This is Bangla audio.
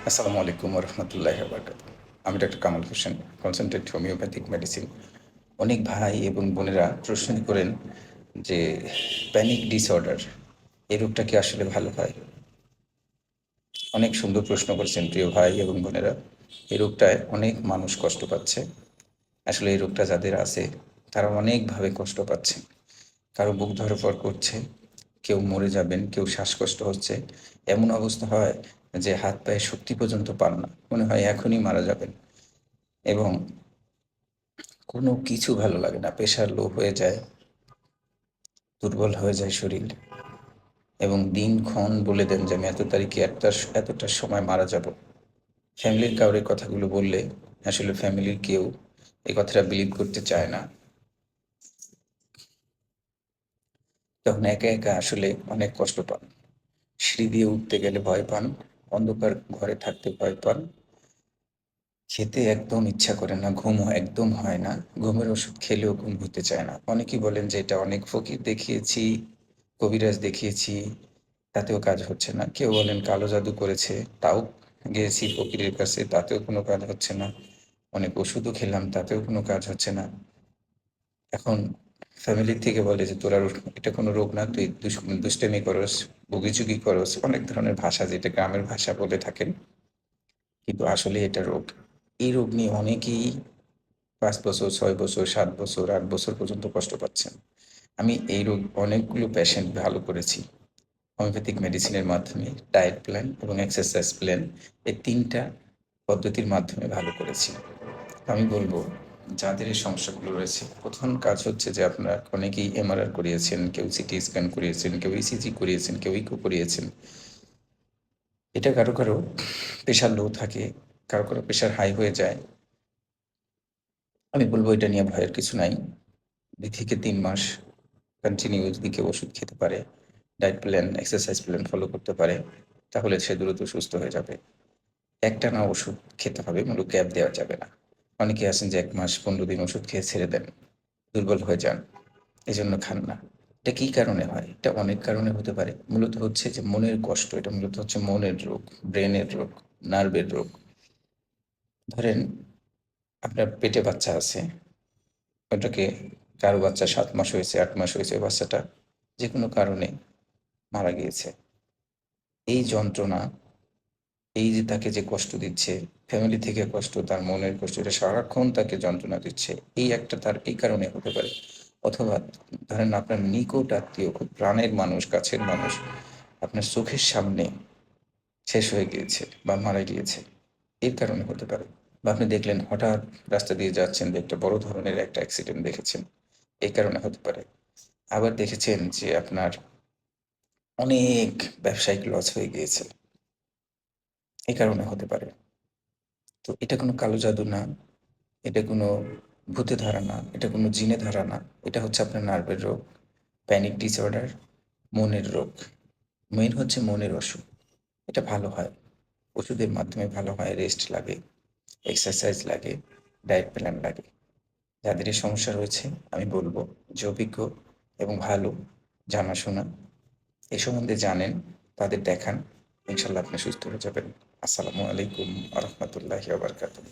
আসসালামু আলাইকুম রহমতুল্লাহ বারকাত। আমি doctor Kamal Hossain, consultant homeopathic medicine. অনেক ভাই এবং বোনেরা প্রশ্ন করেন যে প্যানিক ডিসঅর্ডার এই রোগটা কি আসলে ভালো হয়? অনেক সুন্দর প্রশ্ন করেছেন প্রিয় ভাই এবং বোনেরা। এই রোগটায় অনেক মানুষ কষ্ট পাচ্ছে। আসলে এই রোগটা যাদের আছে তারা অনেকভাবে কষ্ট পাচ্ছেন। কারো বুক ধড়ফড় করছে, কেউ মরে যাবেন, কেউ শ্বাসকষ্ট হচ্ছে। এমন অবস্থা হয় যে হাত পায়ে শক্তি পর্যন্ত পান না, মনে হয় এখনই মারা যাবেন। এবং কোনো কিছু ভালো লাগে না, প্রেশার লো হয়ে যায়, দুর্বল হয়ে যায় শরীর, এবং দিনক্ষণ বলে দেন যে আমি এত তারিখে এতটার সময় মারা যাব। ফ্যামিলির কাউরে কথাগুলো বললে আসলে ফ্যামিলির কেউ এই কথাটা বিলিভ করতে চায় না। তখন একা একা আসলে অনেক কষ্ট পান। সিঁড়ি দিয়ে উঠতে গেলে ভয় পান, অন্ধকার ঘরে থাকতে ভয় পান, খেতে একদম ইচ্ছা করে না, ঘুমও একদম হয় না। ঘুমের ওষুধ খেলেও ঘুম হতে চায় না। অনেকেই বলেন যে এটা অনেক ফকির দেখিয়েছি, কবিরাজ দেখিয়েছি, তাতেও কাজ হচ্ছে না। কেউ বলেন কালো জাদু করেছে, তাও গিয়েছি ফকিরের কাছে, তাতেও কোনো কাজ হচ্ছে না। অনেক ওষুধও খেলাম, তাতেও কোনো কাজ হচ্ছে না। এখন ফ্যামিলির থেকে বলে যে তোর আর এটা কোনো রোগ না, তুই দুষ্টামি করস, বগিচুগি করস, অনেক ধরনের ভাষা, যেটা গ্রামের ভাষা বলে থাকেন। কিন্তু আসলে এটা রোগ। এই রোগ নিয়ে অনেকেই ৫ বছর, ৬ বছর, ৭ বছর, ৮ বছর পর্যন্ত কষ্ট পাচ্ছেন। আমি এই রোগ অনেকগুলো পেশেন্ট ভালো করেছি হোমিওপ্যাথিক মেডিসিনের মাধ্যমে। ডায়েট প্ল্যান এবং এক্সারসাইজ প্ল্যান, এই ৩টা পদ্ধতির মাধ্যমে ভালো করেছি। আমি বলব যাদের এই সমস্যাগুলো রয়েছে, প্রথম কাজ হচ্ছে যে আপনারা অনেকেই এমআরআর করিয়েছেন, কেউ সিটি স্ক্যান করিয়েছেন, কেউ ইসিজি করিয়েছেন, কেউ ইকো করিয়েছেন। এটা কারো কারো প্রেশার লো থাকে, কারো কারো প্রেশার হাই হয়ে যায়। আমি বলব এটা নিয়ে ভয়ের কিছু নাই। ২ থেকে ৩ মাস কন্টিনিউ যদি কেউ ওষুধ খেতে পারে, diet plan, exercise plan follow করতে পারে, তাহলে সে দ্রুত সুস্থ হয়ে যাবে। একটানা ওষুধ খেতে হবে, মূলত গ্যাপ দেওয়া যাবে না। অনেকে আছেন যে ১ মাস ১৫ দিন ওষুধ খেয়ে ছেড়ে দেন, দুর্বল হয়ে যান, এজন্য খান না। এটা কী কারণে হয়? এটা অনেক কারণে হতে পারে। মূলত হচ্ছে যে মনের কষ্ট, এটা মূলত হচ্ছে মনের রোগ, ব্রেনের রোগ, নার্ভের রোগ। ধরেন আপনার পেটে বাচ্চা আছে, ওটাকে, কারো বাচ্চা ৭ মাস হয়েছে, ৮ মাস হয়েছে, ওই বাচ্চাটা যেকোনো কারণে মারা গিয়েছে। এই যন্ত্রণা, এই যে তাকে যে কষ্ট দিচ্ছে, ফ্যামিলি থেকে কষ্ট, তার মনের কষ্ট, এটা সারাক্ষণ তাকে যন্ত্রণা দিচ্ছে। এই একটা তার এই কারণে হতে পারে। অথবা ধরেন আপনার নিকট আত্মীয়, খুব প্রাণের মানুষ, কাছের মানুষ আপনার চোখের সামনে শেষ হয়ে গিয়েছে বা মারা গিয়েছে, এর কারণে হতে পারে। বা আপনি দেখলেন হঠাৎ রাস্তা দিয়ে যাচ্ছেন, যে একটা বড় ধরনের একটা অ্যাক্সিডেন্ট দেখেছেন, এই কারণে হতে পারে। আবার দেখেছেন যে আপনার অনেক ব্যবসায়িক লস হয়ে গিয়েছে, এই কারণে হতে পারে। তো এটা কোনো কালো জাদু না, এটা কোনো ভূতে ধরা না, এটা কোনো জিনে ধরা না। এটা হচ্ছে আপনার নার্ভের রোগ, প্যানিক ডিসঅর্ডার, মনের রোগ। মেইন হচ্ছে মনের অসুখ। এটা ভালো হয়, ওষুধের মাধ্যমে ভালো হয়। রেস্ট লাগে, এক্সারসাইজ লাগে, ডায়েট প্ল্যান লাগে। যাদের এই সমস্যা রয়েছে, আমি বলব যে অভিজ্ঞ এবং ভালো জানাশোনা, এ সম্বন্ধে জানেন, তাদের দেখান। ইনশাল্লাহ আপনি সুস্থ হয়ে যাবেন। আসসালামু আলাইকুম আ রহমতুল্লাহি ওয়া বারাকাতুহু।